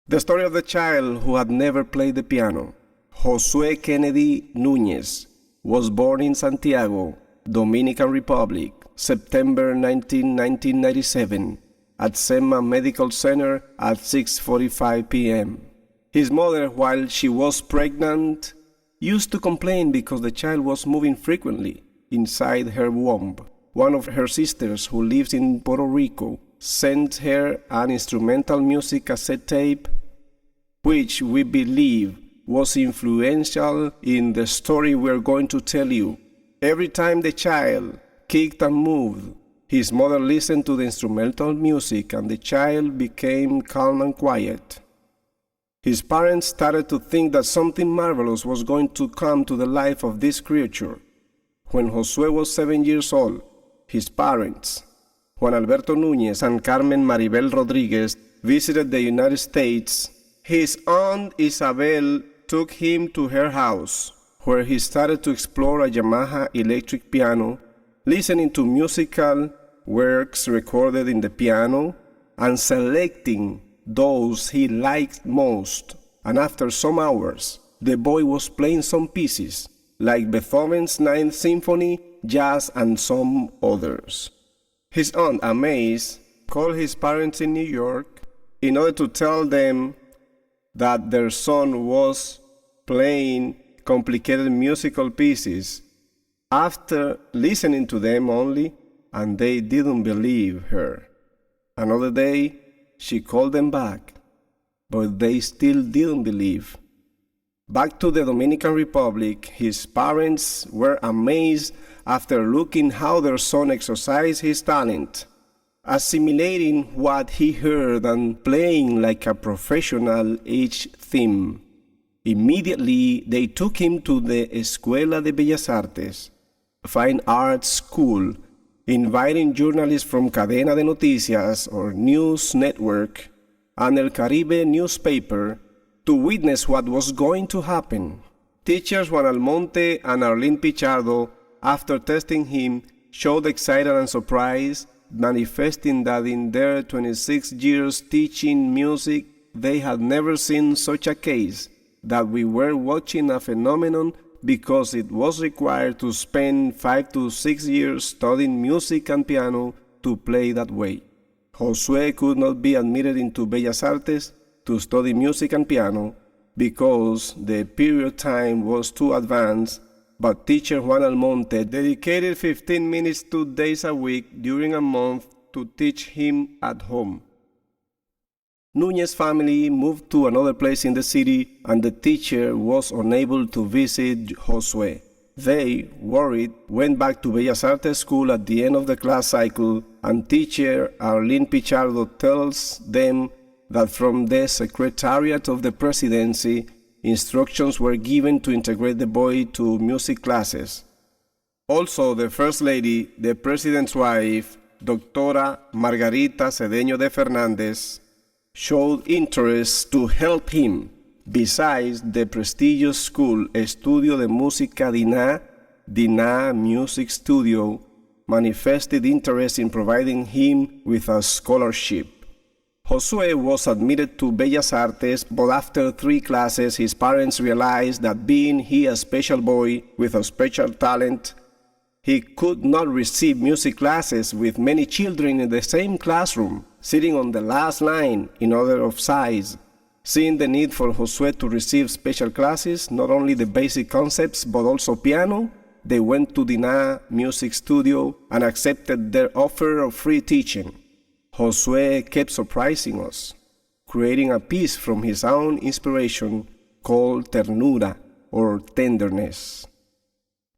The story of the child who had never played the piano. Josue Kennedy Núñez was born in Santiago, Dominican Republic, September 19, 1997, at SEMA Medical Center at 6:45 p.m. His mother, while she was pregnant, used to complain because the child was moving frequently inside her womb. One of her sisters, who lives in Puerto Rico, sent her an instrumental music cassette tape, which we believe was influential in the story we're going to tell you. Every time the child kicked and moved, his mother listened to the instrumental music and the child became calm and quiet. His parents started to think that something marvelous was going to come to the life of this creature. When Josue was 7 years old, his parents, Juan Alberto Núñez and Carmen Maribel Rodriguez, visited the United States. His aunt Isabel took him to her house, where he started to explore a Yamaha electric piano, listening to musical works recorded in the piano, and selecting those he liked most. And after some hours, the boy was playing some pieces, like Beethoven's Ninth Symphony, jazz, and some others. His aunt, amazed, called his parents in New York in order to tell them that their son was playing complicated musical pieces after listening to them only, and they didn't believe her. Another day, she called them back, but they still didn't believe. Back to the Dominican Republic, his parents were amazed after looking how their son exercised his talent, assimilating what he heard and playing like a professional each theme. Immediately, they took him to the Escuela de Bellas Artes, a fine arts school, inviting journalists from Cadena de Noticias or News Network and El Caribe newspaper to witness what was going to happen. Teachers Juan Almonte and Arlene Pichardo, after testing him, showed excited and surprised, manifesting that in their 26 years teaching music, they had never seen such a case, that we were watching a phenomenon because it was required to spend 5 to 6 years studying music and piano to play that way. Josue could not be admitted into Bellas Artes to study music and piano because the period time was too advanced, but teacher Juan Almonte dedicated 15 minutes 2 days a week during a month to teach him at home. Núñez's family moved to another place in the city, and the teacher was unable to visit Josue. They, worried, went back to Bellas Artes school at the end of the class cycle, and teacher Arlene Pichardo tells them that from the Secretariat of the Presidency, instructions were given to integrate the boy to music classes. Also, the First Lady, the President's wife, Doctora Margarita Cedeño de Fernández, showed interest to help him. Besides the prestigious school Estudio de Música DINA Music Studio, manifested interest in providing him with a scholarship. Josue was admitted to Bellas Artes, but after 3 classes his parents realized that being he a special boy with a special talent, he could not receive music classes with many children in the same classroom, sitting on the last line in order of size. Seeing the need for Josue to receive special classes, not only the basic concepts but also piano, they went to DINA Music Studio and accepted their offer of free teaching. Josue kept surprising us, creating a piece from his own inspiration called Ternura, or Tenderness.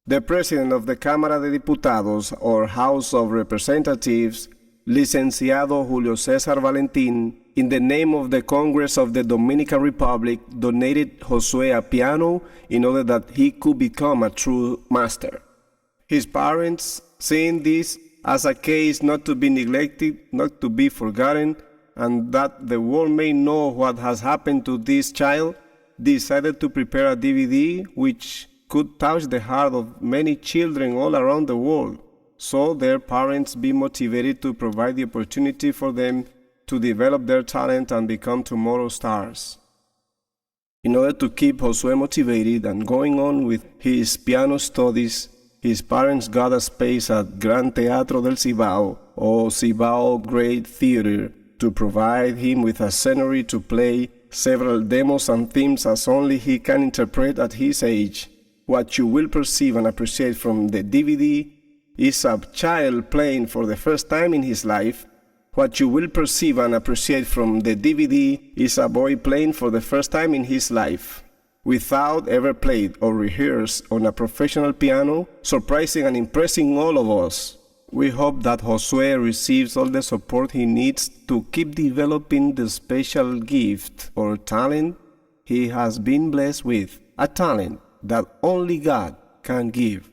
The president of the Cámara de Diputados, or House of Representatives, Licenciado Julio César Valentín, in the name of the Congress of the Dominican Republic, donated Josue a piano in order that he could become a true master. His parents, seeing this as a case not to be neglected, not to be forgotten, and that the world may know what has happened to this child, decided to prepare a DVD which could touch the heart of many children all around the world, so their parents be motivated to provide the opportunity for them to develop their talent and become tomorrow's stars. In order to keep Josue motivated and going on with his piano studies, his parents got a space at Gran Teatro del Cibao, or Cibao Great Theater, to provide him with a scenery to play several demos and themes as only he can interpret at his age. What you will perceive and appreciate from the DVD is a child playing for the first time in his life. What you will perceive and appreciate from the DVD is a boy playing for the first time in his life, without ever played or rehearsed on a professional piano, surprising and impressing all of us. We hope that Josue receives all the support he needs to keep developing the special gift or talent he has been blessed with, a talent that only God can give.